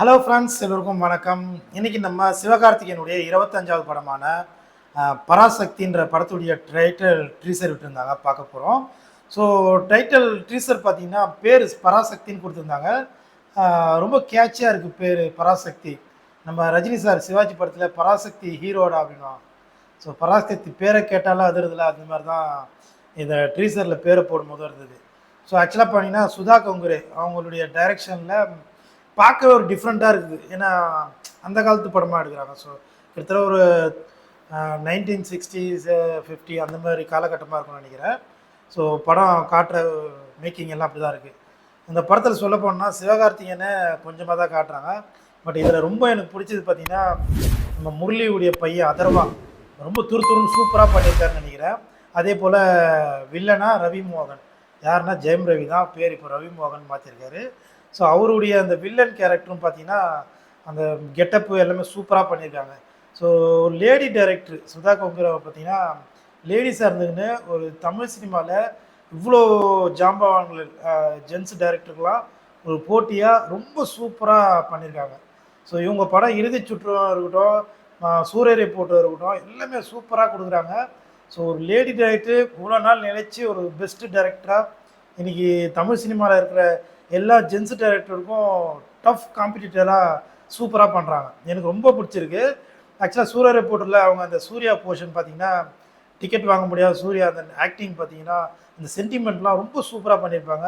Hello friends, எல்லோருக்கும் வணக்கம். இன்றைக்கி நம்ம சிவகார்த்திகேயனுடைய 25வது படமான பராசக்தின்ற படத்துடைய டைட்டில் ட்ரீசர் விட்டுருந்தாங்க, பார்க்க போகிறோம். ஸோ டைட்டில் ட்ரீசர் பார்த்தீங்கன்னா பேர் பராசக்தின்னு கொடுத்துருந்தாங்க. ரொம்ப கேட்சியாக இருக்குது பேர் பராசக்தி. நம்ம ரஜினி சார் சிவாஜி படத்தில் பராசக்தி ஹீரோடா அப்படின்னா, ஸோ பராசக்தி பேரை கேட்டாலும் அது இருதில்ல, அந்த மாதிரி தான் இந்த ட்ரீசரில் பேரை போடும்போது இருந்தது. ஸோ ஆக்சுவலாக பார்த்தீங்கன்னா சுதா கொங்குரே அவங்களுடைய டைரெக்ஷனில் பார்க்கவே ஒரு டிஃப்ரெண்ட்டாக இருக்குது. ஏன்னா அந்த காலத்து படமாக எடுக்கிறாங்க. ஸோ கிட்டத்தட்ட ஒரு 1960s 50 அந்த மாதிரி காலகட்டமாக இருக்கும்னு நினைக்கிறேன். ஸோ படம் காட்டுற மேக்கிங் எல்லாம் அப்படி தான் இருக்குது. இந்த படத்தில் சொல்ல போனால் சிவகார்த்திகேயனை கொஞ்சமாக தான் காட்டுறாங்க. பட் இதில் ரொம்ப எனக்கு பிடிச்சது பார்த்தீங்கன்னா நம்ம முரளியுடைய பையன் அதர்வா ரொம்ப துருத்துருன்னு சூப்பராக பண்ணியிருக்காருன்னு நினைக்கிறேன். அதே போல் வில்லனா ரவி மோகன், யாருன்னா ஜெயம் ரவி தான் பேர், இப்போ ரவி மோகன் மாற்றிருக்காரு. ஸோ அவருடைய அந்த வில்லன் கேரக்டரும் பார்த்தீங்கன்னா அந்த கெட்டப்பு எல்லாமே சூப்பராக பண்ணியிருக்காங்க. ஸோ ஒரு லேடி டைரக்டர் சுதா கொங்குராவை பார்த்தீங்கன்னா லேடிஸாக இருந்துக்குன்னு ஒரு தமிழ் சினிமாவில் இவ்வளோ ஜாம்பவான்கள் ஜென்ஸ் டைரக்டருக்கெலாம் ஒரு போட்டியாக ரொம்ப சூப்பராக பண்ணியிருக்காங்க. ஸோ இவங்க படம் இறுதி சுற்றம் இருக்கட்டும், சூரியரை போட்டு இருக்கட்டும், எல்லாமே சூப்பராக கொடுக்குறாங்க. ஸோ ஒரு லேடி டைரக்டர் இவ்வளோ நாள் நினைச்சு ஒரு பெஸ்ட்டு டைரக்டராக இன்றைக்கி தமிழ் சினிமாவில் இருக்கிற எல்லா ஜென்ஸ் டைரக்டருக்கும் டஃப் காம்படிட்டராக சூப்பராக பண்ணுறாங்க. எனக்கு ரொம்ப பிடிச்சிருக்கு. ஆக்சுவலாக சூர்யா ரிப்போர்ட்டரில் அவங்க அந்த சூர்யா போர்ஷன் பார்த்தீங்கன்னா டிக்கெட் வாங்க முடியாத சூர்யா அந்த ஆக்டிங் பார்த்தீங்கன்னா இந்த சென்டிமெண்ட்லாம் ரொம்ப சூப்பராக பண்ணியிருப்பாங்க.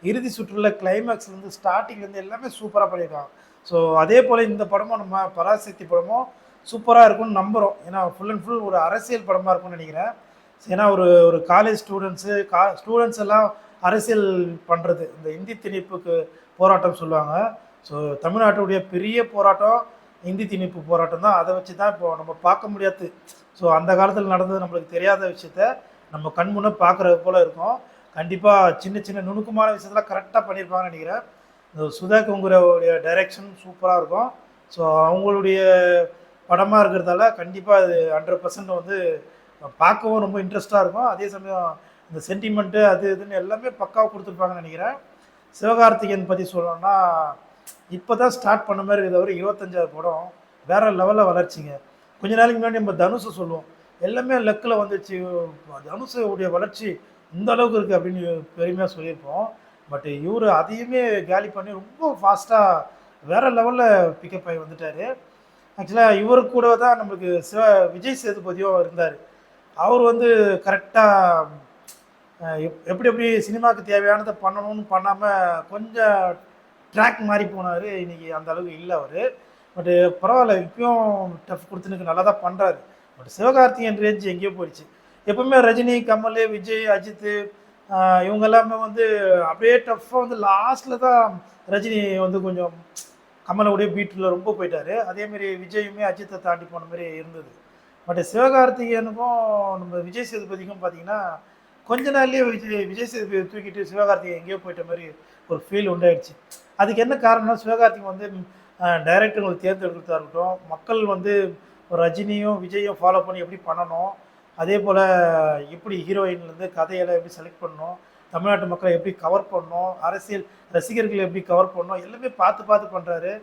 இறுதி சுற்றுல கிளைமேக்ஸ்லேருந்து ஸ்டார்டிங்லேருந்து எல்லாமே சூப்பராக பண்ணியிருக்காங்க. ஸோ அதே போல் இந்த படமும் நம்ம பராசக்தி படமும் சூப்பராக இருக்கும்னு நம்புகிறோம். ஏன்னா ஃபுல் அண்ட் ஃபுல் ஒரு அரசியல் படமாக இருக்கும்னு நினைக்கிறேன். ஏன்னா ஒரு ஒரு காலேஜ் ஸ்டூடெண்ட்ஸ் எல்லாம் அரசியல் பண்ணுறது, இந்த இந்தி திணிப்புக்கு போராட்டம் சொல்லுவாங்க. ஸோ தமிழ்நாட்டுடைய பெரிய போராட்டம் இந்தி திணிப்பு போராட்டம் தான். அதை வச்சு தான் இப்போ நம்ம பார்க்க முடியாது. ஸோ அந்த காலத்தில் நடந்தது நம்மளுக்கு தெரியாத விஷயத்த நம்ம கண் முன்னே பார்க்குறது போல் இருக்கும். கண்டிப்பாக சின்ன சின்ன நுணுக்கமான விஷயத்தெல்லாம் கரெக்டாக பண்ணியிருப்பாங்கன்னு நினைக்கிறேன். இந்த சுதா கொங்குராவுடைய டைரெக்ஷன் சூப்பராக இருக்கும். ஸோ அவங்களுடைய படமாக இருக்கிறதால கண்டிப்பாக அது 100% வந்து பார்க்கவும் ரொம்ப இன்ட்ரெஸ்ட்டாக இருக்கும். அதே சமயம் இந்த சென்டிமெண்ட்டு அது இதுன்னு எல்லாமே பக்காவாக கொடுத்துருப்பாங்கன்னு நினைக்கிறேன். சிவகார்த்திகேயன் பற்றி சொல்லணும்னா இப்போ தான் ஸ்டார்ட் பண்ண மாதிரி இருக்குது. ஒரு 25வது படம் வேறு லெவலில் வளர்ச்சிங்க. கொஞ்ச நாளைக்கு முன்னாடி நம்ம தனுஷை சொல்லுவோம், எல்லாமே லக்கில் வந்துச்சு, தனுஷுடைய வளர்ச்சி இந்த அளவுக்கு இருக்குது அப்படின்னு பெருமையாக சொல்லியிருப்போம். பட் இவர் அதையுமே கேலி பண்ணி ரொம்ப ஃபாஸ்ட்டாக வேறு லெவலில் பிக்கப் ஆகி வந்துட்டார். ஆக்சுவலாக இவர் கூட தான் நம்மளுக்கு விஜய் சேதுபதியும் இருந்தார். அவர் வந்து கரெக்டாக எப்படி எப்படி சினிமாவுக்கு தேவையானதை பண்ணணும்னு பண்ணாமல் கொஞ்சம் ட்ராக் மாறி போனார். இன்றைக்கி அந்த அளவுக்கு இல்லை அவர். பட்டு பரவாயில்ல, இப்பயும் டஃப் கொடுத்துனுக்கு நல்லா தான் பண்ணுறாரு. பட் சிவகார்த்திகேயன் ரேஞ்ச் எங்கேயோ போயிடுச்சு. எப்பவுமே ரஜினி, கமல், விஜய், அஜித் இவங்க எல்லாமே வந்து அப்படியே டஃப்பாக வந்து லாஸ்ட்டில் தான் ரஜினி வந்து கொஞ்சம் கமலுடைய பீட்டில் ரொம்ப போயிட்டார். அதேமாரி விஜயுமே அஜித்தை தாண்டி போன மாதிரி இருந்தது. பட் சிவகார்த்திகேயனுக்கும் நம்ம விஜய் சேதுபதிக்கும் பார்த்தீங்கன்னா கொஞ்ச நாள்லேயே விஜய் சேதுபதி தூக்கிட்டு சிவகார்த்திகேயன் எங்கேயோ போயிட்ட மாதிரி ஒரு ஃபீல் உண்டாயிடுச்சு. அதுக்கு என்ன காரணம்னா சிவகார்த்திகேயன் வந்து டைரக்டர்களை தேர்ந்தெடுக்கிறதா இருக்கட்டும், மக்கள் வந்து ரஜினியும் விஜயும் ஃபாலோ பண்ணி எப்படி பண்ணணும், அதே போல் எப்படி ஹீரோயின்லேருந்து கதையெல்லாம் எப்படி செலக்ட் பண்ணணும், தமிழ்நாட்டு மக்களை எப்படி கவர் பண்ணணும், அரசியல் ரசிகர்களை எப்படி கவர் பண்ணணும், எல்லாமே பார்த்து பார்த்து பண்ணுறாரு.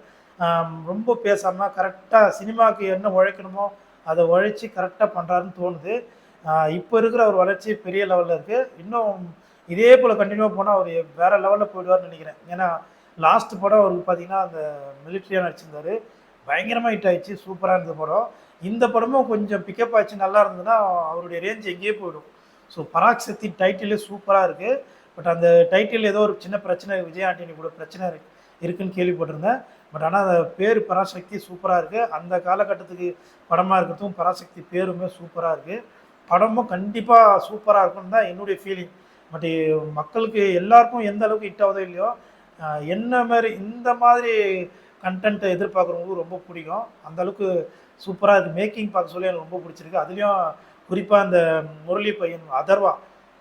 ரொம்ப பேசாமல் கரெக்டாக சினிமாவுக்கு என்ன உழைக்கணுமோ அதை உழைச்சி கரெக்டாக பண்ணுறாருன்னு தோணுது. இப்போ இருக்கிற ஒரு வளர்ச்சி பெரிய லெவலில் இருக்குது. இன்னும் இதே போல் கண்டினியூவாக போனால் அவர் வேறு லெவலில் போயிடுவார்னு நினைக்கிறேன். ஏன்னா லாஸ்ட் படம் அவருக்கு பார்த்தீங்கன்னா அந்த மிலிட்ரியாக நடிச்சிருந்தார், பயங்கரமாக ஹிட் ஆகிடுச்சு, சூப்பராக இருந்த படம். இந்த படமும் கொஞ்சம் பிக்கப் ஆச்சு, நல்லா இருந்ததுன்னா அவருடைய ரேஞ்ச் எங்கேயே போயிடும். ஸோ பராசக்தி டைட்டிலே சூப்பராக இருக்குது. பட் அந்த டைட்டில் ஏதோ ஒரு சின்ன பிரச்சனை, விஜய் ஆண்டனி கூட பிரச்சனை இருக்குதுன்னு கேள்விப்பட்டிருந்தேன். பட் ஆனால் அந்த பேர் பராசக்தி சூப்பராக இருக்குது. அந்த காலகட்டத்துக்கு படமாக இருக்கிறதும் பராசக்தி பேருமே சூப்பராக இருக்குது. படமும் கண்டிப்பாக சூப்பராக இருக்குன்னு தான் என்னுடைய ஃபீலிங். பட் மக்களுக்கு எல்லாருக்கும் எந்த அளவுக்கு ஹிட் ஆகுதோ இல்லையோ, என்ன மாதிரி இந்த மாதிரி கண்டென்ட்டை எதிர்பார்க்குறவங்களுக்கு ரொம்ப பிடிக்கும். அந்தளவுக்கு சூப்பராக இருக்குது. மேக்கிங் பார்க்க சொல்லி எனக்கு ரொம்ப பிடிச்சிருக்கு. அதுலேயும் குறிப்பாக அந்த முரளி பையன்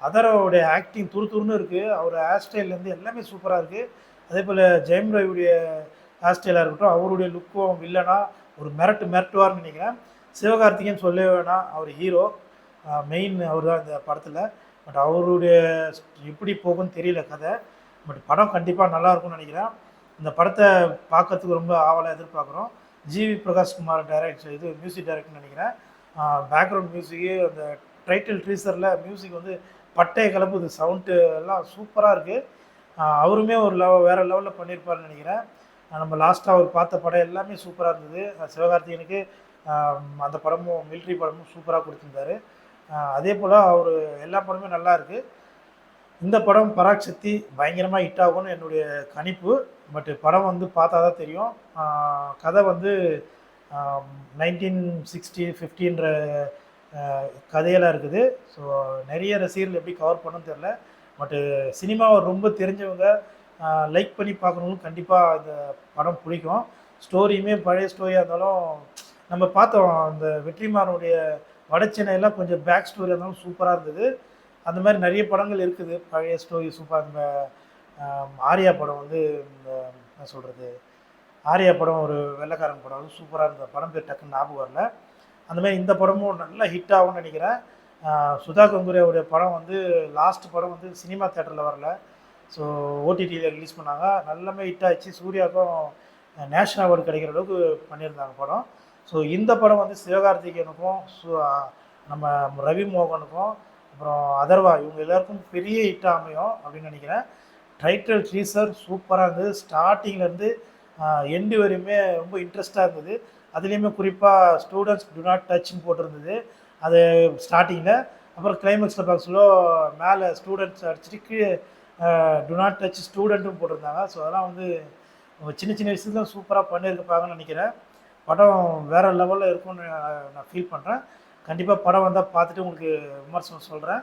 அதர்வாவுடைய ஆக்டிங் துருன்னு இருக்குது. அவர் ஹேர் ஸ்டைல்லேருந்து எல்லாமே சூப்பராக இருக்குது. அதே போல் ஜெயம் ரவியுடைய ஹேர் ஸ்டைலாக இருக்கட்டும், அவருடைய லுக்கும் வில்லனா ஒரு மிரட்டுவார்னு நினைக்கிறேன். சிவகார்த்திகேயன் சொல்லவே வேணாம், அவர் ஹீரோ, மெயின் அவர் தான் இந்த படத்தில். பட் அவருடைய எப்படி போகும்னு தெரியல கதை. பட் படம் கண்டிப்பாக நல்லாயிருக்கும்னு நினைக்கிறேன். இந்த படத்தை பார்க்கறதுக்கு ரொம்ப ஆவலாக எதிர்பார்க்குறோம். ஜிவி பிரகாஷ் குமார் மியூசிக் டைரக்டர்னு நினைக்கிறேன். பேக்ரவுண்ட் மியூசிக்கு அந்த டைட்டில் ட்ரீசரில் மியூசிக் வந்து பட்டையை கிளப்புது, சவுண்டு எல்லாம் சூப்பராக இருக்குது. அவருமே ஒரு வேறு லெவலில் பண்ணியிருப்பாருன்னு நினைக்கிறேன். நம்ம லாஸ்ட்டாக அவர் பார்த்த படம் எல்லாமே சூப்பராக இருந்தது. சிவகார்த்திகேயனுக்கு அந்த படமும் மிலிட்ரி படமும் சூப்பராக கொடுத்துருந்தாரு. அதே போல் அவர் எல்லா படமே நல்லா இருக்குது. இந்த படம் பராக் சக்தி பயங்கரமாக ஹிட் ஆகும்னு என்னுடைய கணிப்பு. பட்டு படம் வந்து பார்த்தா தான் தெரியும். கதை வந்து 1960-50ன்ற கதையெல்லாம் இருக்குது. ஸோ நிறைய ரசிகர்கள் எப்படி கவர் பண்ணணும்னு தெரில. பட்டு சினிமாவை ரொம்ப தெரிஞ்சவங்க லைக் பண்ணி பார்க்குறவங்களும் கண்டிப்பாக இந்த படம் பிடிக்கும். ஸ்டோரியுமே பழைய ஸ்டோரியாக இருந்தாலும் நம்ம பார்த்தோம். அந்த வெற்றிமாறனுடைய வடச்சென்னையெல்லாம் கொஞ்சம் பேக் ஸ்டோரியாக இருந்தாலும் சூப்பராக இருந்தது. அந்த மாதிரி நிறைய படங்கள் இருக்குது பழைய ஸ்டோரி சூப்பராக. இந்த ஆர்யா படம் வந்து என்ன சொல்கிறது, ஆர்யா படம் ஒரு வெள்ளைக்காரன் படம் வந்து சூப்பராக இருந்த படம் பேர் டக்குன்னு ஞாபகம் வரல. அந்த மாதிரி இந்த படமும் நல்லா ஹிட் ஆகும்னு நினைக்கிறேன். சுதா கங்குரியாவுடைய படம் வந்து லாஸ்ட் படம் வந்து சினிமா தேட்டரில் வரல. ஸோ ஓடிடியில் ரிலீஸ் பண்ணாங்க. நல்லமே ஹிட் ஆச்சு. சூர்யாவுக்கும் நேஷனல் அவார்டு கிடைக்கிற அளவுக்கு பண்ணியிருந்தாங்க படம். ஸோ இந்த படம் வந்து சிவகார்த்திகேயனுக்கும் நம்ம ரவி மோகனுக்கும் அப்புறம் அதர்வா இவங்க எல்லாருக்கும் பெரிய ஹிட்டாக அமையும் அப்படின்னு நினைக்கிறேன். டைட்டில் ட்ரீசர் சூப்பராக இருந்தது. ஸ்டார்டிங்லேருந்து எண்டு வரையுமே ரொம்ப இன்ட்ரெஸ்ட்டாக இருந்தது. அதுலேயுமே குறிப்பாக ஸ்டூடெண்ட்ஸ் டு நாட் டச்னு போட்டிருந்தது அது ஸ்டார்டிங்கில். அப்புறம் கிளைமேக்ஸில் பார்க்க மேலே ஸ்டூடெண்ட்ஸ் அடிச்சுட்டு டு நாட் டச் ஸ்டூடெண்ட்டும் போட்டிருந்தாங்க. ஸோ அதெல்லாம் வந்து சின்ன சின்ன விஷயத்தான் சூப்பராக பண்ணியிருப்பாங்கன்னு நினைக்கிறேன். படம் வேறு லெவலில் இருக்கும்னு நான் ஃபீல் பண்ணுறேன். கண்டிப்பாக படம் வந்தால் பார்த்துட்டு உங்களுக்கு விமர்சனம் சொல்கிறேன்.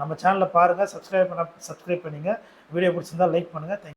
நம்ம சேனலில் பாருங்கள், சப்ஸ்கிரைப் பண்ணிங்க. வீடியோ பிடிச்சிருந்தால் லைக் பண்ணுங்கள். தேங்க்யூ.